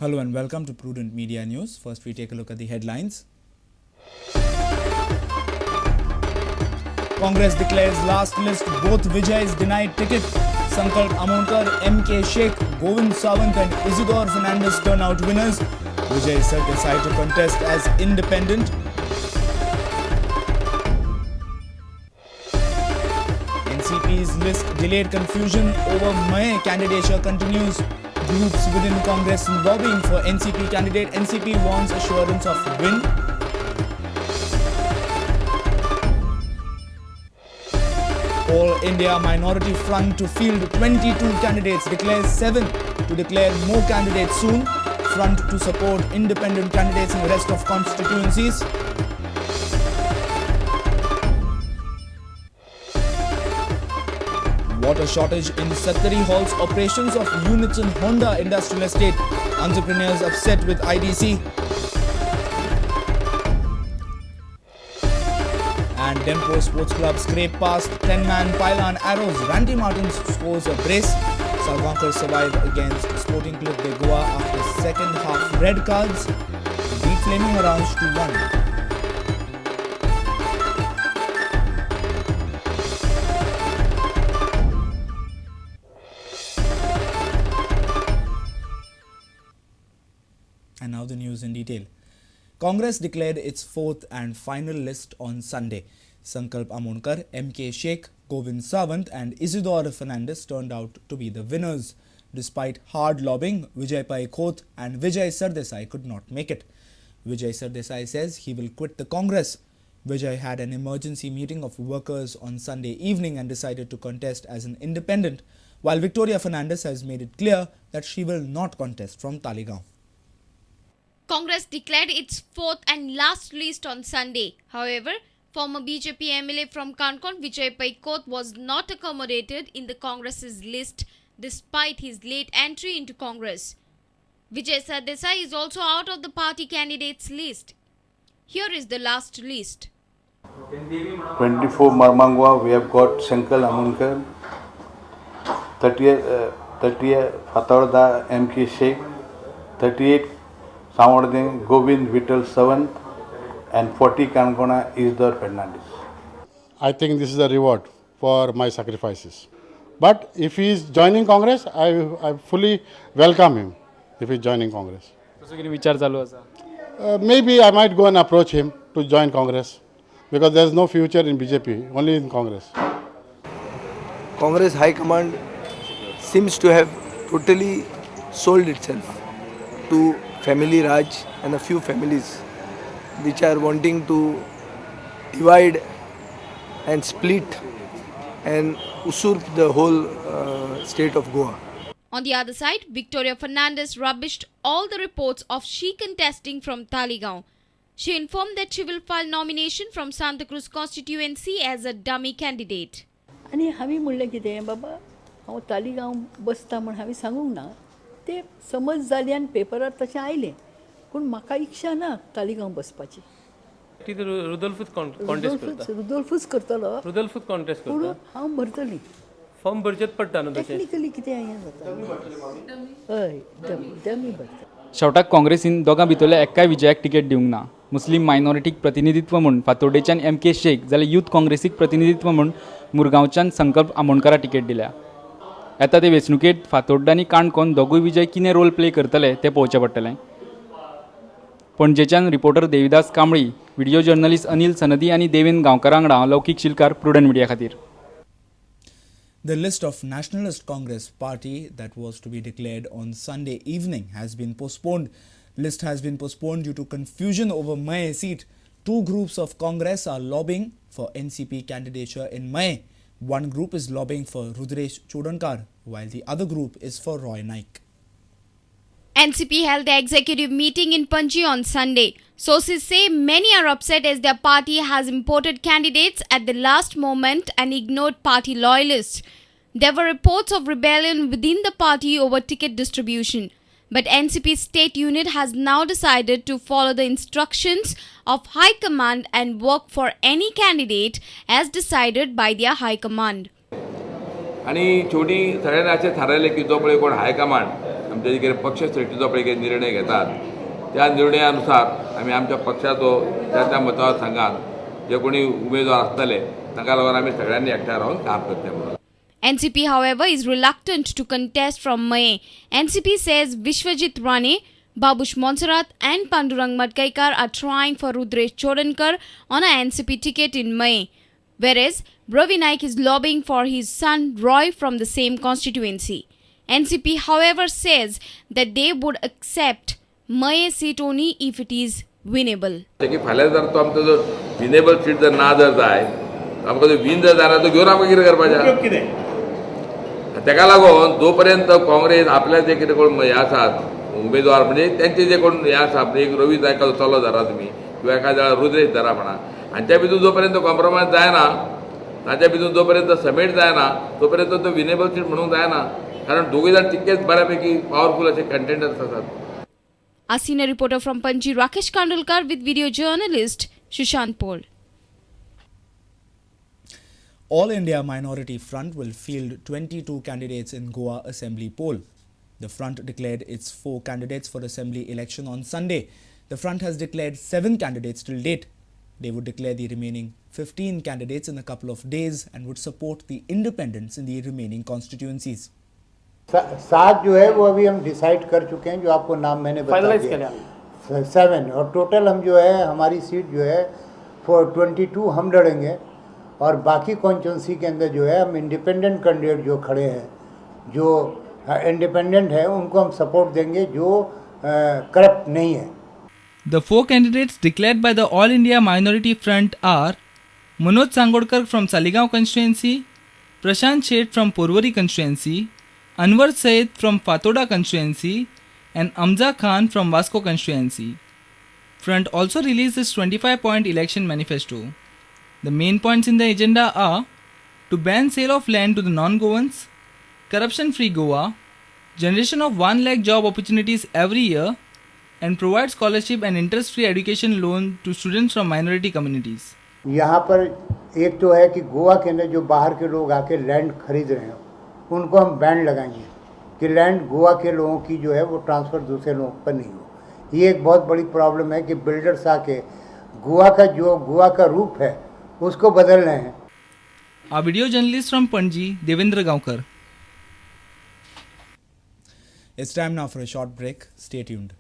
Hello and welcome to Prudent Media News. First we take a look at the headlines. Congress declares last list both Vijay's denied ticket. Sankalp Amonkar, K Shiekh, Govind, Sawant and Izidore Fernandes turn out winners. Vijay Sardesai to contest as independent. NCP's list delayed confusion over Mayem candidature continues. Groups within Congress lobbying for NCP candidate. NCP wants assurance of win. All India Minority Front to field 22 candidates declares 7 to declare more candidates soon. Front to support independent candidates in the rest of constituencies. Water shortage in Satari halts operations of units in Honda Industrial Estate. Entrepreneurs upset with IDC. And Dempo Sports Club scrape past 10-man Pylon Arrows. Randy Martins scores a brace. Salvankar survive against Sporting Club de Goa after second half red cards. Beat Flaming Orange 2-1. And now the news in detail. Congress declared its fourth and final list on Sunday. Sankalp Amonkar, K Shiekh, Govind Sawant and Izidore Fernandes turned out to be the winners. Despite hard lobbying, Vijay Sardesai and Vijay Sardesai could not make it. Vijay Sardesai says he will quit the Congress. Vijay had an emergency meeting of workers on Sunday evening and decided to contest as an independent, while Victoria Fernandes has made it clear that she will not contest from Talegaon. Congress declared its fourth and last list on Sunday. However, former BJP MLA from Kankon Vijay Sardesai was not accommodated in the Congress's list despite his late entry into Congress. Vijay Sardesai is also out of the party candidates list. Here is the last list. 24 Marmangwa, we have got Sankalp Amonkar, 30 Fatarda K Shiekh, 38 Sawant, Govind, Sawant, and 40 Kankona Izidore Fernandes. I think this is a reward for my sacrifices. But if he is joining Congress, I fully welcome him if he is joining Congress. Maybe I might go and approach him to join Congress because there is no future in BJP, only in Congress. Congress High Command seems to have totally sold itself to family Raj and a few families which are wanting to divide and split and usurp the whole state of Goa. On the other side, Victoria Fernandes rubbished all the reports of she contesting from Talegaon. She informed that she will file nomination from Santa Cruz constituency as a dummy candidate. आणि हावी म्हणले कितें बाबा हांव तालिगांव बसता म्हण हांवें सांगूंक ना ते समज जाली आनी पेपरार तशें आयलें पूण म्हाका इच्छा ना तालिगांव बसपाची रुदोल्फूच करतलो पूण हांव भरतली फॉर्म भरचेच पडटा न्हू टॅक्निकली कितें हें जाता हय डमी भरता शेवटाक काँग्रेसीन दोगां भितरल्या एकाय विजयाक तिकेट दिवंक ना. मुस्लीम मायनॉरिटीक प्रतिनिधित्व म्हूण फातोर्डेच्यान K शेख जाल्यार यूथ काँग्रेसीक प्रतिनिधित्व म्हूण मुरगांवच्यान संकल्प आमोणकारा तिकेट दिल्या. येता ते वेंचणुकेंत फातोर्डा आनी काणकोण दोगूय विजय कितें रोल प्ले करतले तें पळोवचें पडटलें. पणजेच्यान reporter Devidas Kambli, video journalist Anil सनदी आनी देवेंद्र गांवकारा वांगडा लौकीक शिलकार, प्रुडंट मिडिया खातीर. The list of Nationalist Congress Party that was to be declared on Sunday evening has been postponed. List has been postponed due to confusion over Mayem seat. Two groups of Congress are lobbying for NCP candidature in Mayem. One group is lobbying for Rudresh Chodankar, while the other group is for Roy Naik. NCP held the executive meeting in Panji on Sunday. Sources say many are upset as their party has imported candidates at the last moment and ignored party loyalists. There were reports of rebellion within the party over ticket distribution. But NCP's state unit has now decided to follow the instructions of High Command and work for any candidate as decided by their High Command. आणि शेवटी सगळ्यांना असे ठरवले की जो पळय कोण हाय command आमचे जे पक्ष श्रेष्ठीचो पळय निर्णय घेतात त्या निर्णयानुसार आमी आमच्या पक्षाचो त्या मतदारसंघात जे कोणी उमेदवार आसतले ताका लागून आमी सगळ्यांनी एकठांय रावन काम करचें म्हणून. NCP, however, is reluctant to contest from Mayem. NCP says Vishwajit Rane, Babush Monserrat and Pandurang Madkaikar are trying for Rudresh Chodankar on a NCP ticket in Mayem, whereas Ravi Naik is lobbying for his son Roy from the same constituency. NCP, however, says that they would accept Mayem seat only if it is winnable. फाल्यां जर तो आमचो जो winnable seat जर ना जर जाय आमकां जो विन जर जाल्यार तो घेवन आमकां कितें करपाचें. ताका लागून जोपर्यंत काँग्रेस आपल्या जे कितें कोण हे आसात उमेदवार म्हणजे त्यांचे जे कोण हे आसा एक रवी नायकाचो चलो धरा तुमी किंवा एखाद्या रुद्रेश धरा म्हणा आनी त्या भितर जोपर्यंत कॉम्प्रोमायज जायना ताच्या भितर जोपर्यंत समेट जायना तोपर्यंत तो विनेबल सीट म्हणूंक जायना कारण दोगूय जाण तितकेच बऱ्यापैकी पॉवरफुल असे कंटेंडर्स आसात. A senior reporter from Panji, Rakesh Kandolkar, with video journalist Sushant Paul. All India Minority Front will field 22 candidates in Goa Assembly poll. The front declared its 4 candidates for Assembly election on Sunday. The front has declared 7 candidates till date. They would declare the remaining 15 candidates in a couple of days and would support the independents in the remaining constituencies. 7 जो है वो अभी हम decide कर चुके हैं, जो आपको नाम मैंने बता दिया 7 और टोटल हम जो है हमारी सीट जो है 22 हम लड़ेंगे और बाकी कॉन्स्टिट्यूंसी के अंदर जो है हम इंडिपेंडेंट कैंडिडेट जो खड़े हैं जो इंडिपेंडेंट है उनको हम सपोर्ट देंगे जो करप्ट नहीं है. The 4 candidates declared by the All India Minority Front are Manoj Sangodkar from Saligaon constituency, Prashant Sheth from Porwari constituency, Anwar Said from Fatoda constituency and Amza Khan from Vasco constituency. Front also released its 25-point election manifesto. The main points in the agenda are to ban sale of land to the non-Goans, corruption-free Goa, generation of 1 lakh job opportunities every year, and provide scholarship and interest-free education loan to students from minority communities. यहाँ पर एक तो है कि गोवा के अंदर जो बाहर के लोग आके लैंड खरीद रहे हैं उनको हम बैन लगाएंगे कि लैंड गोवा के लोगों की जो है वो ट्रांसफ़र दूसरे लोगों पर नहीं हो. ये एक बहुत बड़ी प्रॉब्लम है कि बिल्डर्स आके गोवा का रूप है उसको बदल रहे हैं. A video journalist from Panji, Devendra Gaonkar. It's time now for a short break. Stay tuned.